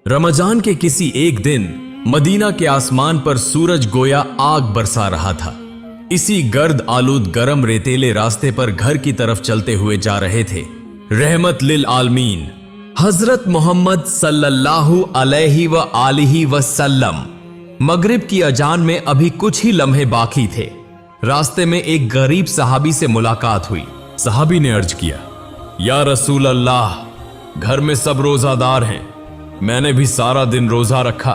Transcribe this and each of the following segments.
रमजान के किसी एक दिन मदीना के आसमान पर सूरज गोया आग बरसा रहा था। इसी गर्द आलूद गरम रेतीले रास्ते पर घर की तरफ चलते हुए जा रहे थे रहमत लिल आलमीन हजरत मोहम्मद सल्लल्लाहु अलैहि व आलिहि वसल्लम। मगरिब की अजान में अभी कुछ ही लम्हे बाकी थे। रास्ते में एक गरीब सहाबी से मुलाकात हुई। सहाबी ने अर्ज किया, या रसूल अल्लाह, घर में सब रोजादार हैं। मैंने भी सारा दिन रोजा रखा,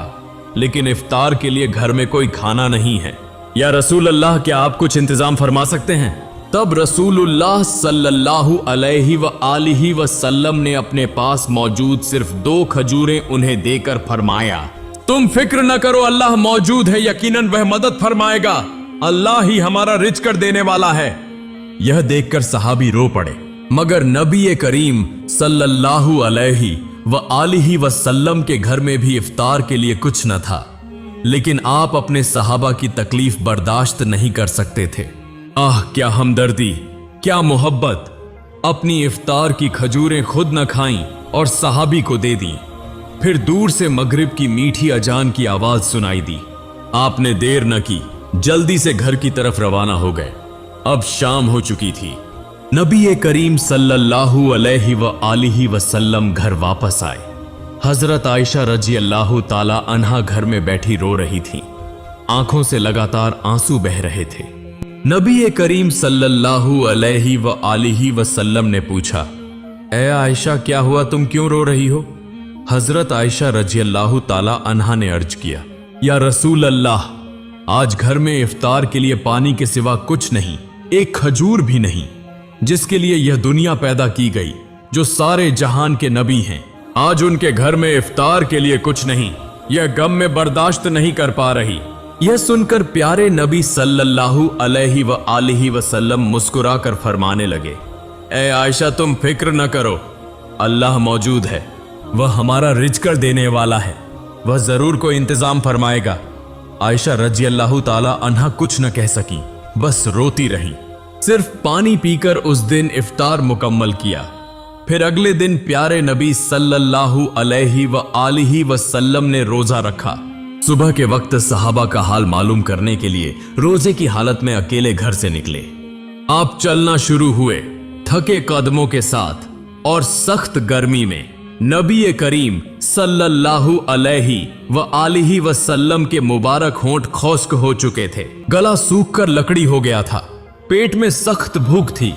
लेकिन इफ्तार के लिए घर में कोई खाना नहीं है। या रसूल अल्लाह, क्या आप कुछ इंतजाम फरमा सकते हैं? तब रसूलुल्लाह सल्लल्लाहु अलैहि व आलिहि वसल्लम ने अपने पास मौजूद सिर्फ 2 खजूरें उन्हें देकर फरमाया, तुम फिक्र न करो, अल्लाह मौजूद है, यकीनन वह मदद फरमाएगा। अल्लाह ही हमारा रिज़्क़ कर देने वाला है। यह देखकर सहाबी रो पड़े, मगर नबी करीम सल्लल्लाहु अलैहि व आलिहि वसल्लम के घर में भी इफ्तार के लिए कुछ न था। लेकिन आप अपने सहाबा की तकलीफ बर्दाश्त नहीं कर सकते थे। आह, क्या हमदर्दी, क्या मोहब्बत। अपनी इफ्तार की खजूरें खुद न खाईं और सहाबी को दे दी। फिर दूर से मगरिब की मीठी अजान की आवाज सुनाई दी। आपने देर न की, जल्दी से घर की तरफ रवाना हो गए। अब शाम हो चुकी थी। नबी करीम सल्लल्लाहु अलैहि व आलिहि वसल्लम घर वापस आए। हजरत आयशा रजी अल्लाह ताला अन्हा घर में बैठी रो रही थी। आंखों से लगातार आंसू बह रहे थे। नबी करीम सल्लल्लाहु अलैहि व आलिहि वसल्लम ने पूछा, ए आयशा, क्या हुआ, तुम क्यों रो रही हो? हजरत आयशा रजी अल्लाह ताला अन्हा ने अर्ज किया, या रसूल अल्लाह, आज घर में इफ्तार के लिए पानी के सिवा कुछ नहीं, एक खजूर भी नहीं, जिसके लिए यह दुनिया पैदा की गई, जो सारे जहान के नबी हैं। आज उनके घर में इफ्तार के लिए कुछ नहीं, यह गम में बर्दाश्त नहीं कर पा रही। यह सुनकर प्यारे नबी सल्लल्लाहु अलैहि व आलिहि वसल्लम मुस्कुरा कर फरमाने लगे, ए आयशा, तुम फिक्र न करो, अल्लाह मौजूद है, वह हमारा रिज़्क़ कर देने वाला है, वह जरूर कोई इंतजाम फरमाएगा। आयशा रजी अल्लाह ताला अन्हा कुछ न कह सकी, बस रोती रही। सिर्फ पानी पीकर उस दिन इफ्तार मुकम्मल किया। फिर अगले दिन प्यारे नबी सल्लल्लाहु अलैहि व आलिहि वसल्लम ने रोजा रखा। सुबह के वक्त सहाबा का हाल मालूम करने के लिए रोजे की हालत में अकेले घर से निकले। आप चलना शुरू हुए थके कदमों के साथ, और सख्त गर्मी में नबी करीम सल्लल्लाहु अलैहि व आलिहि वसल्लम के मुबारक होंठ खुश्क हो चुके थे। गला सूख कर लकड़ी हो गया था। पेट में सख्त भूख थी।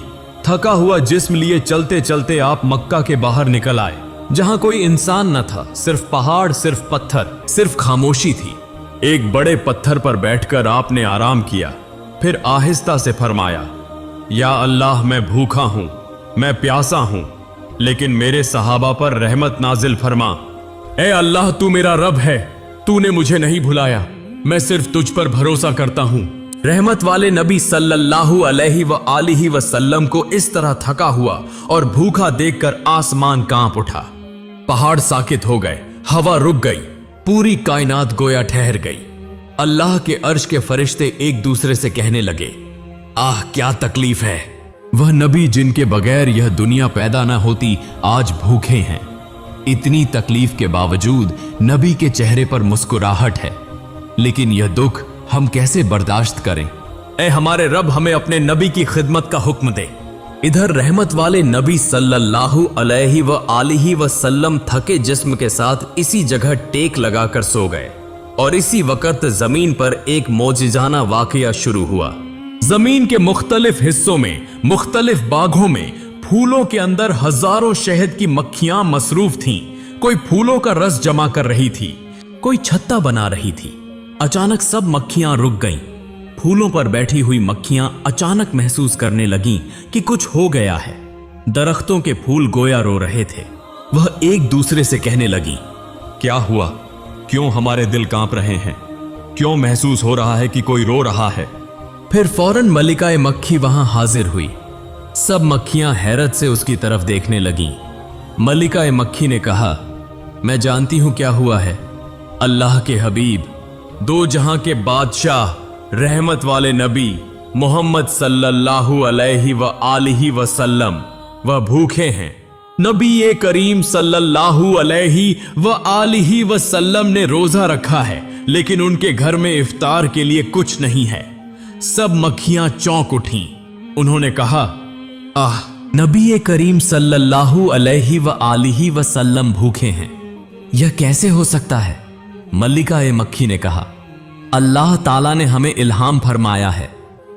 थका हुआ जिस्म लिए चलते चलते आप मक्का के बाहर निकल आए, जहां कोई इंसान न था, सिर्फ पहाड़, सिर्फ पत्थर, सिर्फ खामोशी थी। एक बड़े पत्थर पर बैठकर आपने आराम किया। फिर आहिस्ता से फरमाया, या अल्लाह, मैं भूखा हूं, मैं प्यासा हूं, लेकिन मेरे सहाबा पर रहमत नाजिल फरमा। ए अल्लाह, तू मेरा रब है, तूने मुझे नहीं भुलाया, मैं सिर्फ तुझ पर भरोसा करता हूं। रहमत वाले नबी सल्लल्लाहु अलैहि व आलिहि वसल्लम को इस तरह थका हुआ और भूखा देखकर आसमान कांप उठा। पहाड़ साकित हो गए, हवा रुक गई, पूरी कायनात गोया ठहर गई। अल्लाह के अर्श के फरिश्ते एक दूसरे से कहने लगे, आह, क्या तकलीफ है। वह नबी जिनके बगैर यह दुनिया पैदा न होती आज भूखे हैं। इतनी तकलीफ के बावजूद नबी के चेहरे पर मुस्कुराहट है। लेकिन यह दुख हम कैसे बर्दाश्त करें? ए हमारे रब, हमें अपने नबी की खिदमत का हुक्म दे। इधर रहमत वाले नबी सल्लल्लाहु अलैहि व आलिहि वसल्लम थके जिस्म के साथ इसी जगह टेक लगाकर सो गए। और इसी वक्त जमीन पर एक मौजिजाना वाकया शुरू हुआ। जमीन के मुख्तलिफ हिस्सों में, मुख्तलिफ बागों में, फूलों के अंदर हजारों शहद की मक्खियां मसरूफ थीं। कोई फूलों का रस जमा कर रही थी, कोई छत्ता बना रही थी। अचानक सब मक्खियां रुक गईं। फूलों पर बैठी हुई मक्खियां अचानक महसूस करने लगीं कि कुछ हो गया है। दरख्तों के फूल गोया रो रहे थे। वह एक दूसरे से कहने लगी, क्या हुआ, क्यों हमारे दिल कांप रहे हैं, क्यों महसूस हो रहा है कि कोई रो रहा है। फिर फौरन मलिकाए मक्खी वहां हाजिर हुई। सब मक्खियां हैरत से उसकी तरफ देखने लगीं। मलिकाए मक्खी ने कहा, मैं जानती हूं क्या हुआ है। अल्लाह के हबीब, दो जहां के बादशाह, रहमत वाले नबी मोहम्मद सल्लल्लाहु अलैहि व आलिहि वसल्लम वह भूखे हैं। नबी करीम सल्लल्लाहु अलैहि व आलिहि वसल्लम ने रोजा रखा है, लेकिन उनके घर में इफ्तार के लिए कुछ नहीं है। सब मक्खियां चौंक उठीं। उन्होंने कहा, आह, नबी करीम सल्लल्लाहु अलैहि व आलिहि वसल्लम भूखे हैं, यह कैसे हो सकता है? मल्लिका ए मक्खी ने कहा, अल्लाह ताला ने हमें इल्हाम फरमाया है,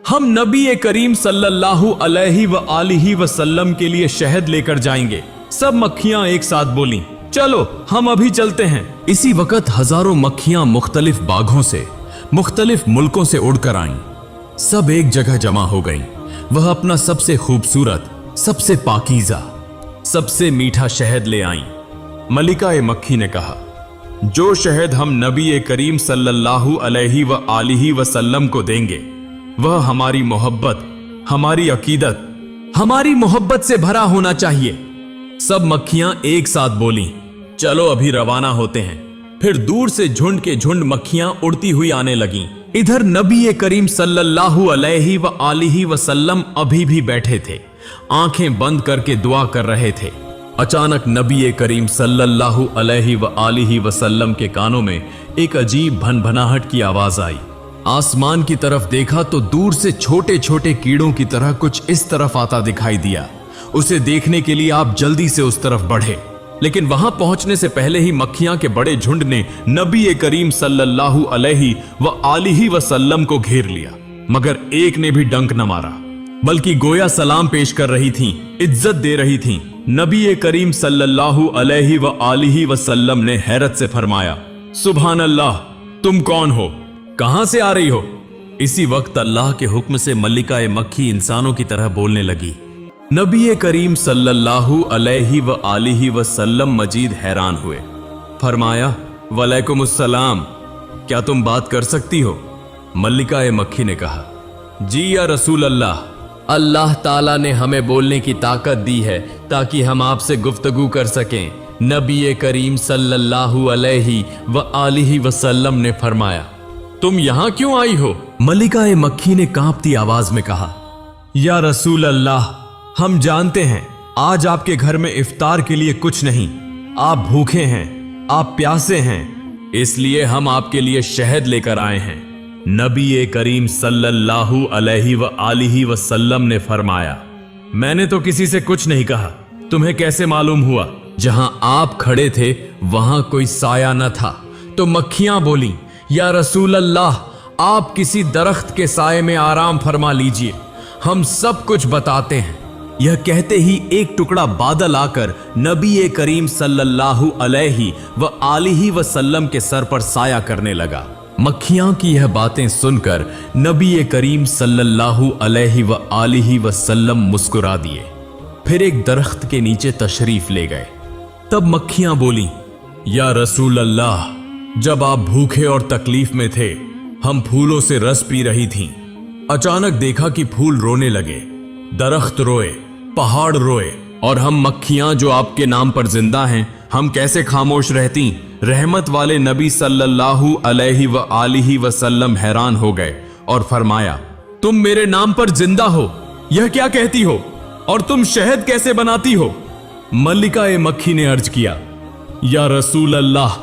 हम नबी करीम सल्लल्लाहु अलैहि व आलिहि वसल्लम के लिए शहद लेकर जाएंगे। सब मक्खियां एक साथ बोलीं, चलो हम अभी चलते हैं। इसी वक्त हजारों मक्खियां मुख्तलिफ बागों से, मुख्तलिफ मुल्कों से उड़कर आईं। सब एक जगह जमा हो गईं। वह अपना सबसे खूबसूरत, सबसे पाकीज़ा, सबसे मीठा शहद ले आईं। मलिका ए मक्खी ने कहा, जो शहद हम नबी करीम सल्लल्लाहु अलैहि व आलिहि वसल्लम को देंगे वह हमारी मोहब्बत, हमारी अकीदत, हमारी मोहब्बत से भरा होना चाहिए। सब मक्खियां एक साथ बोलीं, चलो अभी रवाना होते हैं। फिर दूर से झुंड के झुंड मक्खियां उड़ती हुई आने लगीं। इधर नबी करीम सल्लल्लाहु अलैहि व आलिहि वसल्लम अभी भी बैठे थे, आंखें बंद करके दुआ कर रहे थे। अचानक नबी करीम सल्लल्लाहु अलैहि व आलिहि वसल्लम के कानों में एक अजीब भनभनाहट की आवाज आई। आसमान की तरफ देखा तो दूर से छोटे छोटे कीड़ों की तरह कुछ इस तरफ आता दिखाई दिया। उसे देखने के लिए आप जल्दी से उस तरफ बढ़े, लेकिन वहां पहुंचने से पहले ही मक्खियां के बड़े झुंड ने नबी करीम सल्लल्लाहु अलैहि व आलिहि वसल्लम को घेर लिया, मगर एक ने भी डंक न मारा, बल्कि गोया सलाम पेश कर रही थीं, इज्जत दे रही थीं। नबी करीम सल्लल्लाहु अलैहि व आलिहि वसल्लम ने हैरत से फरमाया, सुभान अल्लाह, तुम कौन हो, कहां से आ रही हो? इसी वक्त अल्लाह के हुक्म से मल्लिका ए मक्खी इंसानों की तरह बोलने लगी। नबी करीम सल्लल्लाहु अलैहि व आलिहि वसल्लम मजीद हैरान हुए। फरमाया, वलैकुमुस्सलाम, क्या तुम बात कर सकती हो? मल्लिका ए मक्खी ने कहा, जी या रसूल अल्लाह, अल्लाह ताला ने हमें बोलने की ताकत दी है ताकि हम आपसे गुफ्तगू कर सकें। नबी करीम सल्लल्लाहु अलैहि व आलिहि वसल्लम ने फरमाया, तुम यहां क्यों आई हो? मल्लिका ए मक्खी ने कांपती आवाज में कहा, या रसूल अल्लाह, हम जानते हैं आज आपके घर में इफ्तार के लिए कुछ नहीं, आप भूखे हैं, आप प्यासे हैं, इसलिए हम आपके लिए शहद लेकर आए हैं। नबी करीम सल्लल्लाहु अलैहि व आलिहि वसल्लम ने फरमाया, मैंने तो किसी से कुछ नहीं कहा, तुम्हें कैसे मालूम हुआ? जहां आप खड़े थे वहां कोई साया न था। तो मक्खियां बोली, या रसूल अल्लाह, आप किसी दरख्त के साये में आराम फरमा लीजिए, हम सब कुछ बताते हैं। यह कहते ही एक टुकड़ा बादल आकर नबी करीम सल्लल्लाहु अलैहि व आलिहि वसल्लम के सर पर साया करने लगा। मक्खियां की यह बातें सुनकर नबी करीम सल्लल्लाहु अलैहि व आलिहि वसल्लम मुस्कुरा दिए, फिर एक दरख्त के नीचे तशरीफ ले गए। तब मक्खियां बोली, या रसूल अल्लाह, जब आप भूखे और तकलीफ में थे, हम फूलों से रस पी रही थीं। अचानक देखा कि फूल रोने लगे, दरख्त रोए, पहाड़ रोए, और हम मक्खियां जो आपके नाम पर जिंदा हैं, हम कैसे खामोश रहती? रहमत वाले नबी सल्लल्लाहु अलैहि व आलिहि वसल्लम हैरान हो गए और फरमाया, तुम मेरे नाम पर जिंदा हो, यह क्या कहती हो? और तुम शहद कैसे बनाती हो? मल्लिका ए मक्खी ने अर्ज किया, या रसूल अल्लाह,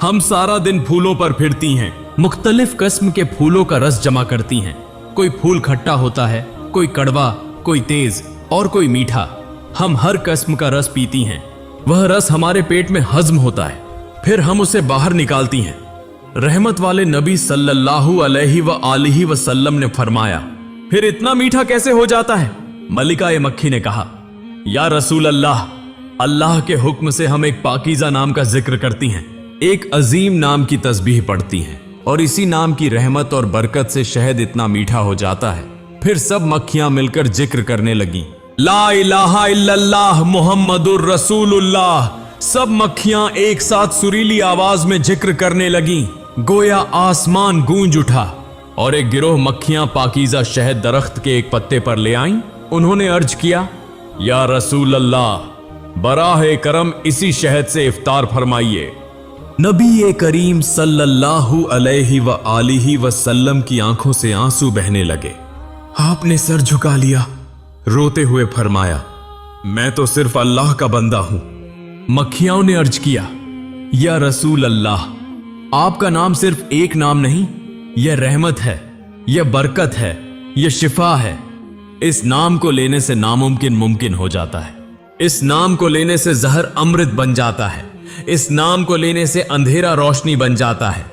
हम सारा दिन फूलों पर फिरती हैं, मुख्तलिफ किस्म के फूलों का रस जमा करती हैं। कोई फूल खट्टा होता है, कोई कड़वा, कोई तेज और कोई मीठा। हम हर किस्म का रस पीती हैं। वह रस हमारे पेट में हजम होता है, फिर हम उसे बाहर निकालती हैं। रहमत वाले नबी सल्लल्लाहु अलैहि व आलिहि वसल्लम ने फरमाया, फिर इतना मीठा कैसे हो जाता है? मल्लिका ए मक्खी ने कहा, या रसूल अल्लाह, अल्लाह के हुक्म से हम एक पाकीज़ा नाम का जिक्र करती हैं, एक अजीम नाम की तस्बीह पढ़ती हैं, और इसी नाम की रहमत और बरकत से शहद इतना मीठा हो जाता है। फिर सब मक्खियां मिलकर जिक्र करने लगी, ला इलाहा इल्लल्लाह मुहम्मदुर रसूलुल्लाह। सब मक्खियां एक साथ सुरीली आवाज में जिक्र करने लगी, गोया आसमान गूंज उठा। और एक गिरोह मक्खियां पाकीज़ा शहद दरख्त के एक पत्ते पर ले आईं। उन्होंने अर्ज किया, या रसूल अल्लाह, बराह करम इसी शहद से इफ्तार फरमाइए। नबी करीम सल्लल्लाहु अलैहि व आलिहि वसल्लम की आंखों से आंसू बहने लगे। आपने सर झुका लिया, रोते हुए फरमाया, मैं तो सिर्फ अल्लाह का बंदा हूं। मक्खियां ने अर्ज किया, या रसूल अल्लाह, आपका नाम सिर्फ एक नाम नहीं, यह रहमत है, यह बरकत है, यह शिफा है। इस नाम को लेने से नामुमकिन मुमकिन हो जाता है। इस नाम को लेने से जहर अमृत बन जाता है। इस नाम को लेने से अंधेरा रोशनी बन जाता है।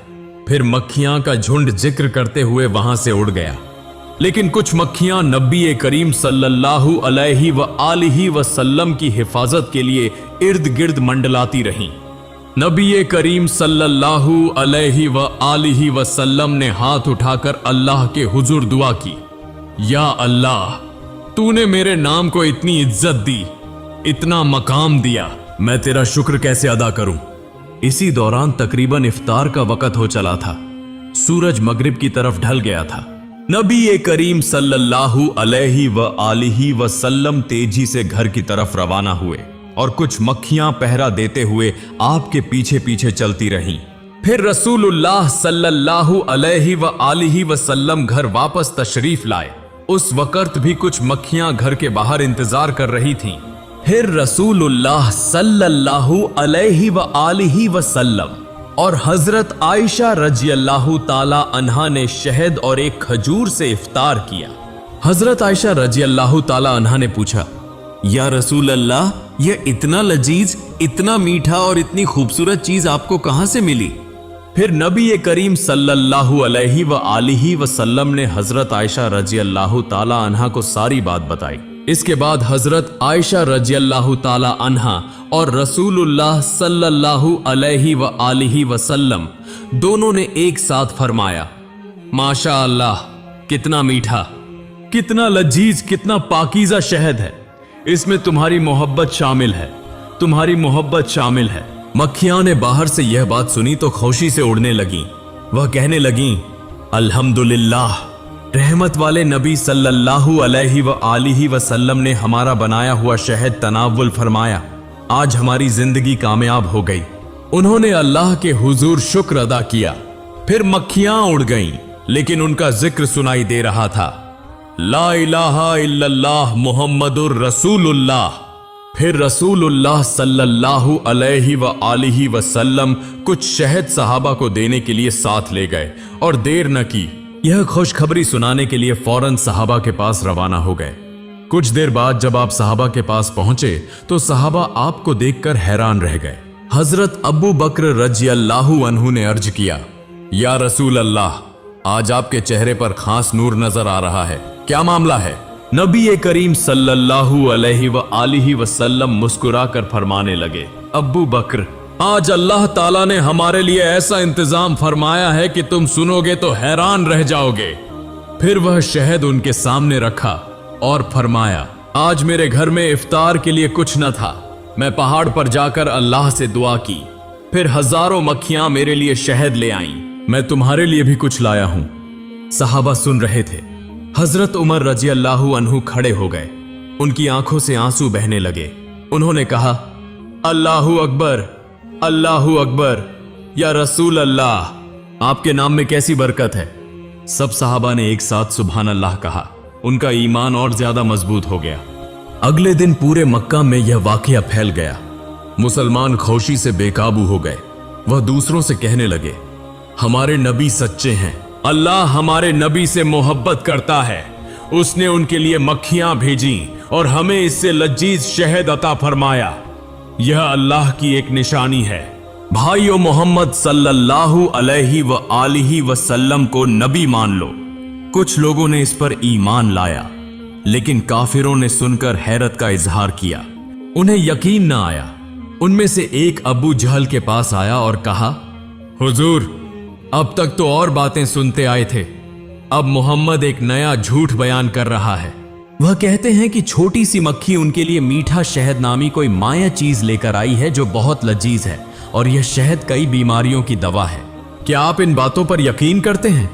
फिर मक्खियां का झुंड जिक्र करते हुए वहां से उड़ गया। लेकिन कुछ मक्खियां नबी करीम सल्लल्लाहु अलैहि व आलिहि वसल्लम की हिफाजत के लिए इर्द गिर्द मंडलाती रहीं। नबी करीम सल्लल्लाहु अलैहि व आलिहि वसल्लम ने हाथ उठाकर अल्लाह के हुजूर दुआ की, या अल्लाह, तूने मेरे नाम को इतनी इज्जत दी, इतना मकाम दिया, मैं तेरा शुक्र कैसे अदा करूं। इसी दौरान तकरीबन इफ्तार का वक्त हो चला था। सूरज मगरिब की तरफ ढल गया था। नबी करीम सल्लल्लाहु अलैहि व आलिहि वसल्लम तेजी से घर की तरफ रवाना हुए और कुछ मक्खियां पहरा देते हुए आपके पीछे पीछे चलती रहीं। फिर रसूलुल्लाह सल्लल्लाहु अलैहि व आलिहि वसल्लम घर वापस तशरीफ लाए। उस वक्त भी कुछ मक्खियां घर के बाहर इंतजार कर रही थीं। फिर रसूलुल्लाह सल्लल्लाहु अलैहि व आलिहि वसल्लम और हजरत आयशा रजियल्लाहु ताला अन्हा ने शहद और एक खजूर से इफ्तार किया। हजरत आयशा रजियल्लाहु ताला अन्हा ने पूछा, या रसूल अल्लाह, यह इतना लजीज, इतना मीठा और इतनी खूबसूरत चीज आपको कहां से मिली? फिर नबी करीम सल्लल्लाहु अलैहि व आलिहि वसल्लम ने हजरत आयशा रजियल्लाहु ताला अन्हा को सारी बात बताई। इसके बाद हजरत आयशा रजियल्लाहु ताला अन्हा और रसूलुल्लाह सल्लल्लाहु अलैहि व आलिहि वसल्लम दोनों ने एक साथ फरमाया, माशा अल्लाह, कितना मीठा, कितना लजीज, कितना पाकीज़ा शहद है। इसमें तुम्हारी मोहब्बत शामिल है, तुम्हारी मोहब्बत शामिल है। मक्खियां ने बाहर से यह बात सुनी तो खुशी से उड़ने लगीं। वह कहने लगीं, अल्हम्दुलिल्लाह, रहमत वाले नबी सल्लल्लाहु अलैहि व आलिहि वसल्लम ने हमारा बनाया हुआ शहद तनावुल फरमाया। आज हमारी जिंदगी कामयाब हो गई। उन्होंने अल्लाह के हुजूर शुक्र अदा किया। फिर मक्खियां उड़ गईं, लेकिन उनका जिक्र सुनाई दे रहा था, ला इलाहा इल्लल्लाह मुहम्मदुर रसूलुल्लाह। फिर रसूलुल्लाह सल्लल्लाहु अलैहि व आलिहि वसल्लम कुछ शहद सहाबा को देने के लिए साथ ले गए और देर न की। यह खुशखबरी सुनाने के लिए फौरन सहाबा के पास रवाना हो गए। कुछ देर बाद जब आप सहाबा के पास पहुंचे तो सहाबा आपको देखकर हैरान रह गए। हजरत अबू बकर रजियल्लाहु अन्हु ने अर्ज किया, या रसूल अल्लाह, आज आपके चेहरे पर खास नूर नजर आ रहा है, क्या मामला है? नबी करीम सल्लल्लाहु अलैहि व आलिहि वसल्लम मुस्कुराकर फरमाने लगे, अबू बकर, आज अल्लाह ताला ने हमारे लिए ऐसा इंतजाम फरमाया है कि तुम सुनोगे तो हैरान रह जाओगे। फिर वह शहद उनके सामने रखा और फरमाया, आज मेरे घर में इफ्तार के लिए कुछ न था। मैं पहाड़ पर जाकर अल्लाह से दुआ की, फिर हजारों मक्खियां मेरे लिए शहद ले आईं। मैं तुम्हारे लिए भी कुछ लाया हूं। सहाबा सुन रहे थे। हजरत उमर रजियल्लाहु अन्हु खड़े हो गए। उनकी आंखों से आंसू बहने लगे। उन्होंने कहा, अल्लाहु अकबर, अल्लाहु अकबर, या रसूल अल्लाह, आपके नाम में कैसी बरकत है। सब सहाबा ने एक साथ सुभान अल्लाह कहा। उनका ईमान और ज्यादा मजबूत हो गया। अगले दिन पूरे मक्का में यह वाकया फैल गया। मुसलमान खुशी से बेकाबू हो गए। वह दूसरों से कहने लगे, हमारे नबी सच्चे हैं, अल्लाह हमारे नबी से मोहब्बत करता है। उसने उनके लिए मक्खियां भेजी और हमें इससे लजीज शहद अता फरमाया। यह अल्लाह की एक निशानी है। भाइयों, मोहम्मद सल्लल्लाहु अलैहि व आलिहि वसल्लम को नबी मान लो। कुछ लोगों ने इस पर ईमान लाया, लेकिन काफिरों ने सुनकर हैरत का इजहार किया। उन्हें यकीन न आया। उनमें से एक अबू जहल के पास आया और कहा, हुजूर, अब तक तो और बातें सुनते आए थे, अब मोहम्मद एक नया झूठ बयान कर रहा है। वह कहते हैं कि छोटी सी मक्खी उनके लिए मीठा शहद नामी कोई माया चीज लेकर आई है जो बहुत लजीज है, और यह शहद कई बीमारियों की दवा है। क्या आप इन बातों पर यकीन करते हैं?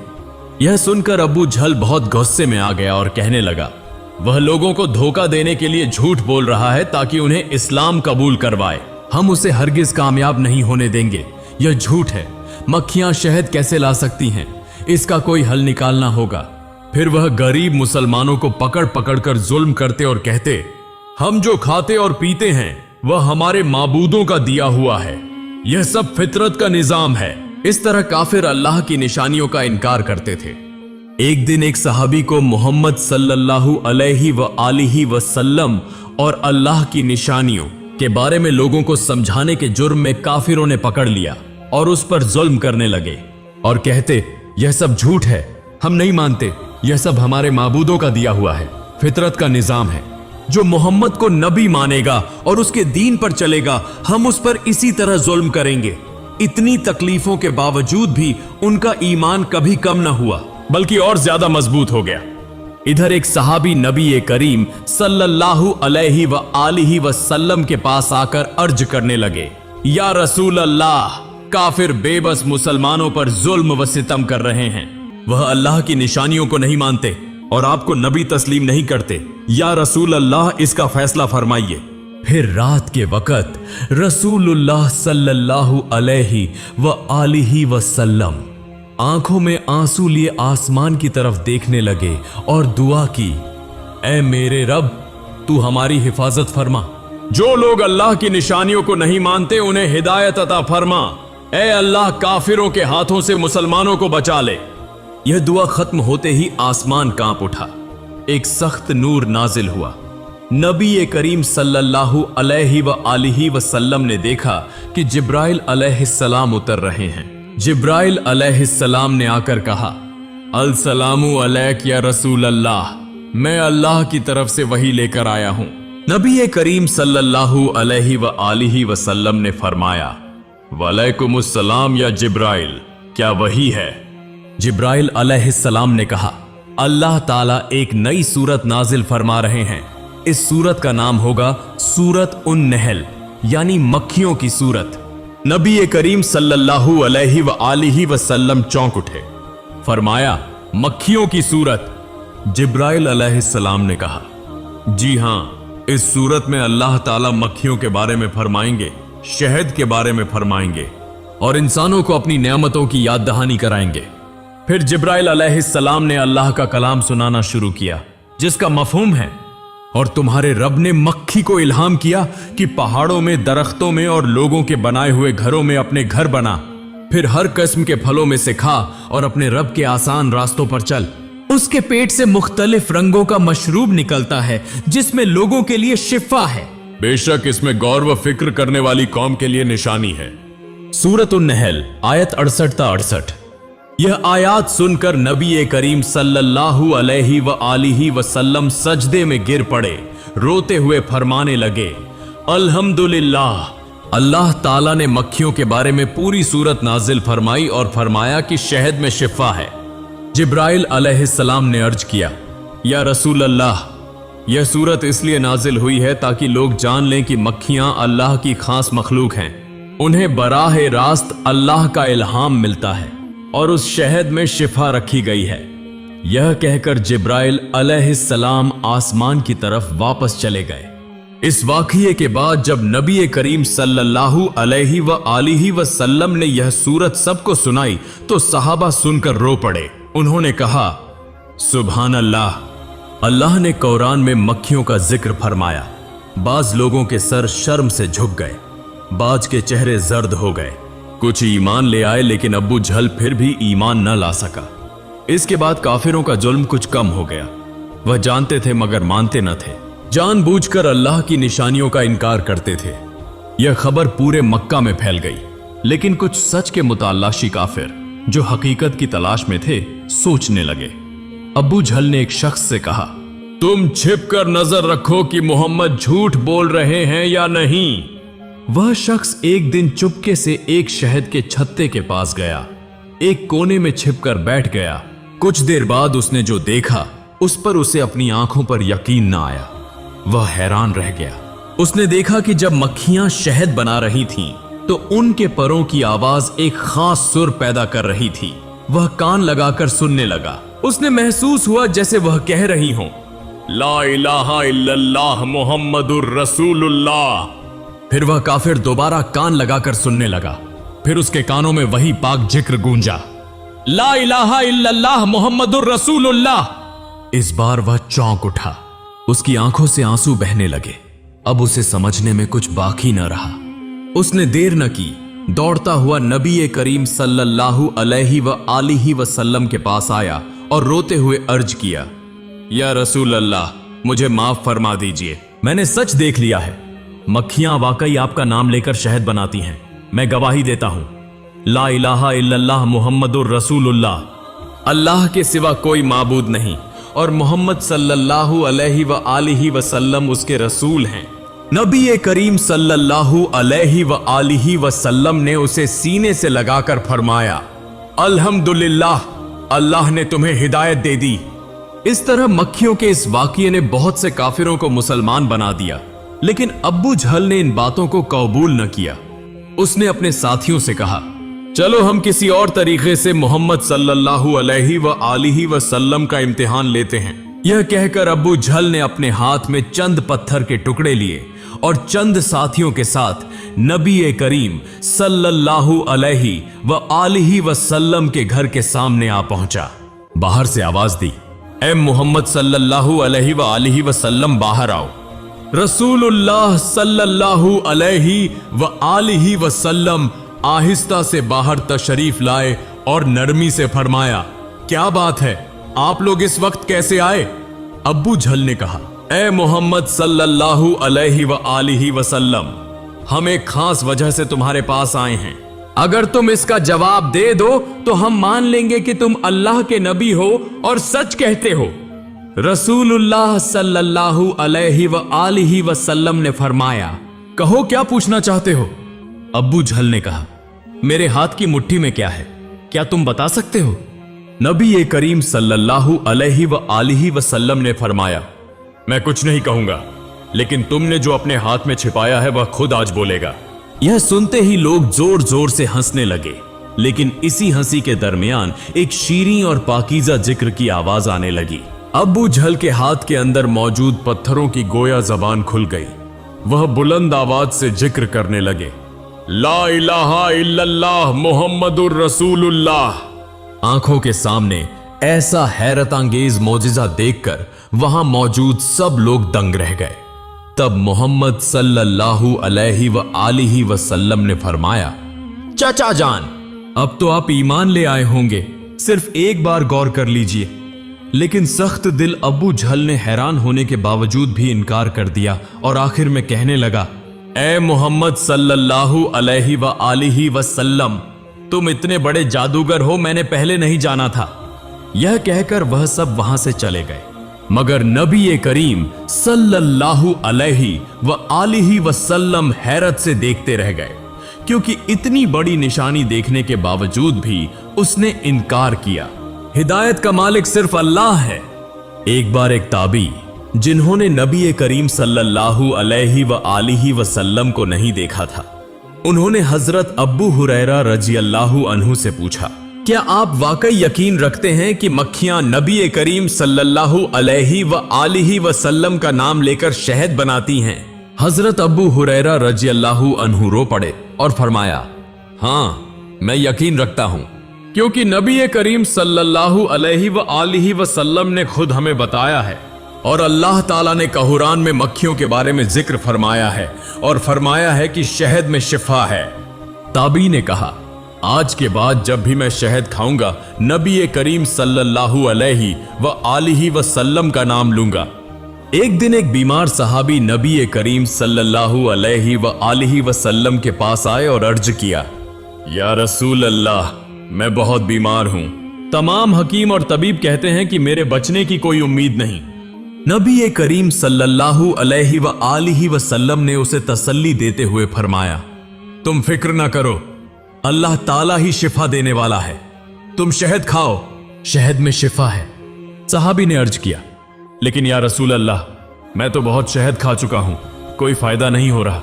यह सुनकर अबू जहल बहुत गुस्से में आ गया और कहने लगा, वह लोगों को धोखा देने के लिए झूठ बोल रहा है ताकि उन्हें इस्लाम कबूल करवाए। हम उसे हरगिज कामयाब नहीं होने देंगे। यह झूठ है। मक्खियां शहद कैसे ला सकती हैं? इसका कोई हल निकालना होगा। फिर वह गरीब मुसलमानों को पकड़ पकड़ कर जुल्म करते और कहते, हम जो खाते और पीते हैं वह हमारे माबूदों का दिया हुआ है, यह सब फितरत का निजाम है। इस तरह काफिर अल्लाह की निशानियों का इनकार करते थे। एक दिन एक सहाबी को मोहम्मद सल्लल्लाहु अलैहि वसल्लम और अल्लाह की निशानियों के बारे में लोगों को समझाने के जुर्म में काफिरों ने पकड़ लिया और उस पर जुल्म करने लगे और कहते, यह सब झूठ है, हम नहीं मानते, यह सब हमारे माबूदों का दिया हुआ है, फितरत का निजाम है। जो मोहम्मद को नबी मानेगा और उसके दीन पर चलेगा, हम उस पर इसी तरह जुल्म करेंगे। इतनी तकलीफों के बावजूद भी उनका ईमान कभी कम न हुआ, बल्कि और ज्यादा मजबूत हो गया। इधर एक सहाबी नबी करीम सल्लल्लाहु अलैहि वसल्लम के पास आकर अर्ज करने लगे, या रसूल अल्लाह, काफिर बेबस मुसलमानों पर जुल्म व सितम कर रहे हैं। वह अल्लाह की निशानियों को नहीं मानते और आपको नबी तस्लीम नहीं करते। या रसूल अल्लाह, इसका फैसला फरमाइए। फिर रात के वक़्त रसूलुल्लाह सल्लल्लाहु अलैहि वसल्लम आंखों में आंसू लिए आसमान की तरफ देखने लगे और दुआ की, ऐ मेरे रब, तू हमारी हिफाजत फरमा। जो लोग अल्लाह की निशानियों को नहीं मानते उन्हें हिदायत अता फरमा। ऐ अल्लाह, काफिरों के हाथों से मुसलमानों को बचा ले। यह दुआ खत्म होते ही आसमान कांप उठा, एक सख्त नूर नाजिल हुआ। नबी करीम सल्लल्लाहु अलैहि वसल्लम ने देखा कि जिब्राइल अलैहिस्सलाम उतर रहे हैं। जिब्राइल अलैहिस्सलाम ने आकर कहा, अल-सलामु अलैक या रसूल अल्लाह, मैं अल्लाह की तरफ से वही लेकर आया हूं। नबी करीम सल्लल्लाहु अलैहि वसल्लम ने फरमाया, वालेकुमुस्सलाम या जिब्राइल, क्या वही है? जिब्राइल अलैहिस्सलाम ने कहा, अल्लाह ताला एक नई सूरत नाजिल फरमा रहे हैं। इस सूरत का नाम होगा सूरत उन-नहल, यानी मक्खियों की सूरत। नबी करीम सल्लल्लाहु अलैहि वसल्लम चौंक उठे। फरमाया, मक्खियों की सूरत? जिब्राइल अलैहिस्सलाम ने कहा, जी हां, इस सूरत में अल्लाह ताला मक्खियों के बारे में फरमाएंगे, शहद के बारे में फरमाएंगे और इंसानों को अपनी नेमतों की याद दहानी कराएंगे। फिर जिब्राइल अलैहिस्सलाम ने अल्लाह का कलाम सुनाना शुरू किया, जिसका मफहूम है, और तुम्हारे रब ने मक्खी को इल्हाम किया कि पहाड़ों में, दरख्तों में और लोगों के बनाए हुए घरों में अपने घर बना। फिर हर किस्म के फलों में से खा और अपने रब के आसान रास्तों पर चल। उसके पेट से मुख्तलिफ रंगों का मशरूब निकलता है, जिसमें लोगों के लिए शिफा है। बेशक इसमें गौर व फिक्र करने वाली कौम के लिए निशानी है। सूरत उन-नहल, आयत 68-68। यह आयात सुनकर नबी करीम सल्लल्लाहु अलैहि वसल्लम सजदे में गिर पड़े, रोते हुए फरमाने लगे, अल्हम्दुलिल्लाह, अल्लाह ताला ने मक्खियों के बारे में पूरी सूरत नाजिल फरमाई और फरमाया कि शहद में शिफा है। जिब्राइल अलैहिस्सलाम ने अर्ज किया, या रसूल अल्लाह, यह सूरत इसलिए नाजिल हुई है ताकि लोग जान लें कि मक्खियां अल्लाह की खास मखलूक हैं। उन्हें बराह रास्त अल्लाह का इल्हाम मिलता है और उस शहद में शिफा रखी गई है। यह कहकर जिब्राइल अलैहिस्सलाम आसमान की तरफ वापस चले गए। इस वाक़ये के बाद जब नबी करीम सल्लल्लाहु अलैहि वसल्लम ने यह सूरत सबको सुनाई तो सहाबा सुनकर रो पड़े। उन्होंने कहा, सुभान अल्लाह, अल्लाह ने कुरान में मक्खियों का जिक्र फरमाया। बाज लोगों के सर शर्म से झुक गए, बाज के चेहरे जर्द हो गए। कुछ ईमान ले आए, लेकिन अब्बू जहल फिर भी ईमान न ला सका। इसके बाद काफिरों का जुल्म कुछ कम हो गया। वह जानते थे मगर मानते न थे, जानबूझकर अल्लाह की निशानियों का इनकार करते थे। यह खबर पूरे मक्का में फैल गई, लेकिन कुछ सच के मुतालाशी काफिर जो हकीकत की तलाश में थे सोचने लगे। अब्बू जहल ने एक शख्स से कहा, तुम छिप कर नजर रखो कि मोहम्मद झूठ बोल रहे हैं या नहीं। वह शख्स एक दिन चुपके से एक शहद के छत्ते के पास गया, एक कोने में छिपकर बैठ गया। कुछ देर बाद उसने जो देखा उस पर उसे अपनी आंखों पर यकीन न आया। वह हैरान रह गया। उसने देखा कि जब मक्खियां शहद बना रही थीं, तो उनके परों की आवाज एक खास सुर पैदा कर रही थी। वह कान लगाकर सुनने लगा। उसने महसूस हुआ जैसे वह कह रही हो, ला इलाहा इल्लल्लाह मुहम्मदुर रसूलुल्लाह। फिर वह काफिर दोबारा कान लगाकर सुनने लगा। फिर उसके कानों में वही पाक जिक्र गूंजा, ला इलाहा इल्लल्लाह मुहम्मदुर रसूलुल्लाह। इस बार वह चौंक उठा, उसकी आंखों से आंसू बहने लगे। अब उसे समझने में कुछ बाकी न रहा। उसने देर न की, दौड़ता हुआ नबी करीम सल्लल्लाहु अलैहि व आलिहि वसल्लम के पास आया और रोते हुए अर्ज किया, या रसूल अल्लाह, मुझे माफ फरमा दीजिए। मैंने सच देख लिया है, मक्खियां वाकई आपका नाम लेकर शहद बनाती हैं। मैं गवाही देता हूं, ला इलाहा इल्लल्लाह मुहम्मदुर रसूलुल्लाह, अल्लाह के सिवा कोई माबूद नहीं और मोहम्मद सल्लल्लाहु अलैहि व आलिहि वसल्लम उसके रसूल हैं। नबी करीम सल्लल्लाहु अलैहि व आलिहि वसल्लम ने उसे सीने से लगाकर फरमाया, अल्हम्दुलिल्लाह, अल्लाह ने तुम्हें हिदायत दे दी। इस तरह मक्खियों के इस वाक़ये ने बहुत से काफिरों को मुसलमान बना दिया, लेकिन अब्बू जहल ने इन बातों को कबूल न किया। उसने अपने साथियों से कहा, चलो हम किसी और तरीके से मोहम्मद सल्लल्लाहु अलैहि व आलिहि वसल्लम का इम्तिहान लेते हैं। यह कहकर अब्बू जहल ने अपने हाथ में चंद पत्थर के टुकड़े लिए और चंद साथियों के साथ नबी करीम सल्लल्लाहु अलैहि व आलिहि वसल्लम के घर के सामने आ पहुंचा। बाहर से आवाज दी, ए मोहम्मद सल्लल्लाहु अलैहि व आलिहि वसल्लम, बाहर आओ। रसूलुल्लाह सल्लल्लाहु अलैहि व आलिहि वसल्लम आहिस्ता से बाहर तशरीफ लाए और नरमी से फरमाया, क्या बात है, आप लोग इस वक्त कैसे आए? अब्बू जहल ने कहा, ए मोहम्मद सल्लल्लाहु अलैहि व आलिहि वसल्लम, हम एक खास वजह से तुम्हारे पास आए हैं। अगर तुम इसका जवाब दे दो तो हम मान लेंगे कि तुम अल्लाह के नबी हो और सच कहते हो। रसूलुल्लाह सल्लल्लाहु अलैहि व आलिहि वसल्लम ने फरमाया, कहो क्या पूछना चाहते हो? अब्बू जहल ने कहा, मेरे हाथ की मुट्ठी में क्या है, क्या तुम बता सकते हो? नबी करीम सल्लल्लाहु अलैहि व आलिहि वसल्लम ने फरमाया, मैं कुछ नहीं कहूंगा, लेकिन तुमने जो अपने हाथ में छिपाया है वह खुद आज बोलेगा। यह सुनते ही लोग जोर जोर से हंसने लगे, लेकिन इसी हंसी के दरमियान एक शीरीं और पाकीज़ा जिक्र की आवाज आने लगी। अब्बू जहल के हाथ के अंदर मौजूद पत्थरों की गोया जबान खुल गई। वह बुलंद आवाज से जिक्र करने लगे, ला इलाहा इल्लल्लाह मुहम्मदुर रसूलुल्लाह। आंखों के सामने ऐसा हैरत अंगेज मौजिजा देखकर वहां मौजूद सब लोग दंग रह गए। तब मोहम्मद सल्लल्लाहु अलैहि व आलिहि वसल्लम ने फरमाया, चाचा जान, अब तो आप ईमान ले आए होंगे, सिर्फ एक बार गौर कर लीजिए। लेकिन सख्त दिल अब्बू जहल ने हैरान होने के बावजूद भी इनकार कर दिया और आखिर में कहने लगा, ए मोहम्मद सल्लल्लाहु अलैहि व आलिहि वसल्लम, तुम इतने बड़े जादूगर हो, मैंने पहले नहीं जाना था। यह कहकर वह सब वहां से चले गए, मगर नबी करीम सल्लल्लाहु अलैहि व आलिहि वसल्लम हैरत से देखते रह गए, क्योंकि इतनी बड़ी निशानी देखने के बावजूद भी उसने इनकार किया। हिदायत का मालिक सिर्फ अल्लाह है। एक बार एक ताबी जिन्होंने नबी करीम सल्लल्लाहु अलैहि व आलिहि वसल्लम को नहीं देखा था, उन्होंने हजरत अब्बू हुरैरा रजी अल्लाहु अन्हु से पूछा, क्या आप वाकई यकीन रखते हैं कि मक्खियां नबी करीम सल्लल्लाहु अलैहि व आलिहि वसल्लम का नाम लेकर शहद बनाती हैं? हजरत अब्बू हुरैरा रजी अल्लाहु अन्हु रो पड़े और फरमाया, हाँ, मैं यकीन रखता हूं, क्योंकि नबी करीम सल्लल्लाहु अलैहि व आलिहि वसल्लम ने खुद हमें बताया है और अल्लाह ताला ने कुरान में मक्खियों के बारे में जिक्र फरमाया है और फरमाया है कि शहद में शिफा है। ताबी ने कहा, आज के बाद जब भी मैं शहद खाऊंगा नबी करीम सल्लल्लाहु अलैहि व आलिहि वसल्लम का नाम लूंगा। एक दिन एक बीमार सहाबी नबी करीम सल्लल्लाहु अलैहि व आलिहि वसल्लम के पास आए और अर्ज किया, या रसूल अल्लाह, मैं बहुत बीमार हूं। तमाम हकीम और तबीब कहते हैं कि मेरे बचने की कोई उम्मीद नहीं। नबी करीम सल्लल्लाहु अलैहि व आलिहि वसल्लम ने उसे तसल्ली देते हुए फरमाया, तुम फिक्र ना करो, अल्लाह ताला ही शिफा देने वाला है, तुम शहद खाओ, शहद में शिफा है। सहाबी ने अर्ज किया, लेकिन या रसूल अल्लाह, मैं तो बहुत शहद खा चुका हूं, कोई फायदा नहीं हो रहा।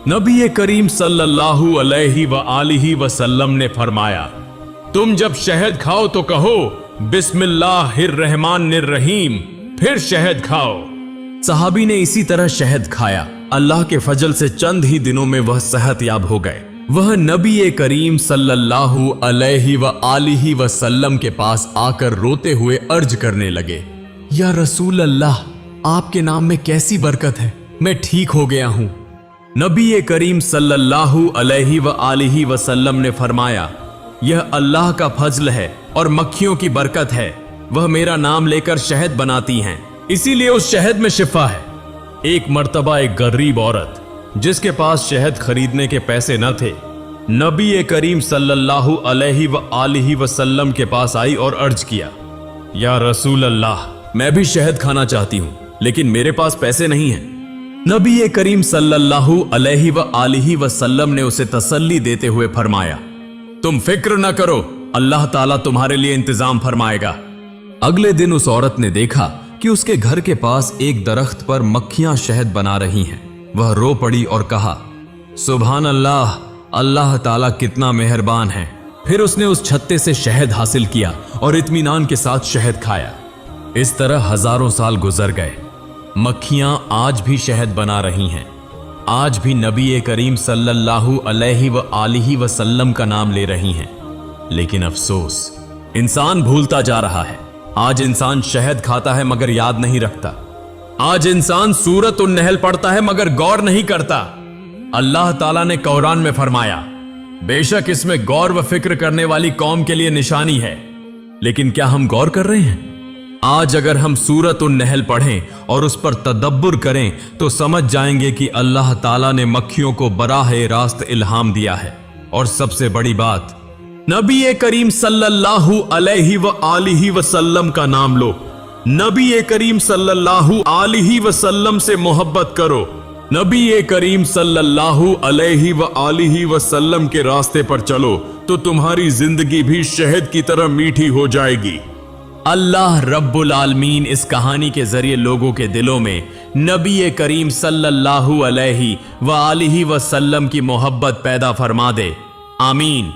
नबी करीम सल्लल्लाहु अलैहि व आलिहि वसल्लम ने फरमाया, तुम जब शहद खाओ तो कहो बिस्मिल्लाहिर्रहमानिर्रहीम, फिर शहद खाओ। सहाबी ने इसी तरह शहद खाया। अल्लाह के फजल से चंद ही दिनों में वह सेहतयाब हो गए। वह नबी करीम सल्लल्लाहु अलैहि व आलिहि वसल्लम के पास आकर रोते हुए अर्ज करने लगे, या रसूल अल्लाह, आपके नाम में कैसी बरकत है, मैं ठीक हो गया हूं। नबी करीम सल्लल्लाहु अलैहि व आलिहि वसल्लम ने फरमाया, यह अल्लाह का फजल है और मक्खियों की बरकत है। वह मेरा नाम लेकर शहद बनाती हैं, इसीलिए उस शहद में शिफा है। एक मर्तबा एक गरीब औरत जिसके पास शहद खरीदने के पैसे न थे, नबी करीम सल्लल्लाहु अलैहि व आलिहि वसल्लम के पास आई और अर्ज किया, या रसूल अल्लाह, मैं भी शहद खाना चाहती हूं, लेकिन मेरे पास पैसे नहीं हैं। नबी करीम सल्लल्लाहु अलैहि व आलिहि वसल्लम ने उसे तसल्ली देते हुए फरमाया, तुम फिक्र न करो, अल्लाह ताला तुम्हारे लिए इंतजाम फरमाएगा। अगले दिन उस औरत ने देखा कि उसके घर के पास एक दरख्त पर मक्खियां शहद बना रही हैं। वह रो पड़ी और कहा, सुभान अल्लाह, अल्लाह ताला कितना मेहरबान है। फिर उसने उस छत्ते से शहद हासिल किया और इत्मीनान के साथ शहद खाया। इस तरह हजारों साल गुजर गए। मक्खियां आज भी शहद बना रही हैं। आज भी नबी करीम सल्लल्लाहु अलैहि व आलिहि वसल्लम का नाम ले रही हैं। लेकिन अफसोस, इंसान भूलता जा रहा है। आज इंसान शहद खाता है मगर याद नहीं रखता। आज इंसान सूरत उन नहल पढ़ता है मगर गौर नहीं करता। अल्लाह ताला ने कुरान में फरमाया, बेशक इसमें गौर व फिक्र करने वाली कौम के लिए निशानी है। लेकिन क्या हम गौर कर रहे हैं? आज अगर हम सूरत उन नहल पढ़ें और उस पर तदब्बुर करें तो समझ जाएंगे कि अल्लाह ताला ने मक्खियों को बराहे रास्त इल्हाम दिया है। और सबसे बड़ी बात, नबी करीम सल्लल्लाहु अलैहि व आलिहि वसल्लम का नाम लो। नबी करीम सल्लल्लाहु अलैहि वसल्लम से मोहब्बत करो। नबी करीम सल्लल्लाहु अलैहि व आलिहि वसल्लम के रास्ते पर चलो तो तुम्हारी जिंदगी भी शहद की तरह मीठी हो जाएगी। अल्लाह रब्बुल आलमीन इस कहानी के जरिए लोगों के दिलों में नबी करीम सल्लल्लाहु अलैहि व आलिहि वसल्लम की मोहब्बत पैदा फरमा दे। आमीन।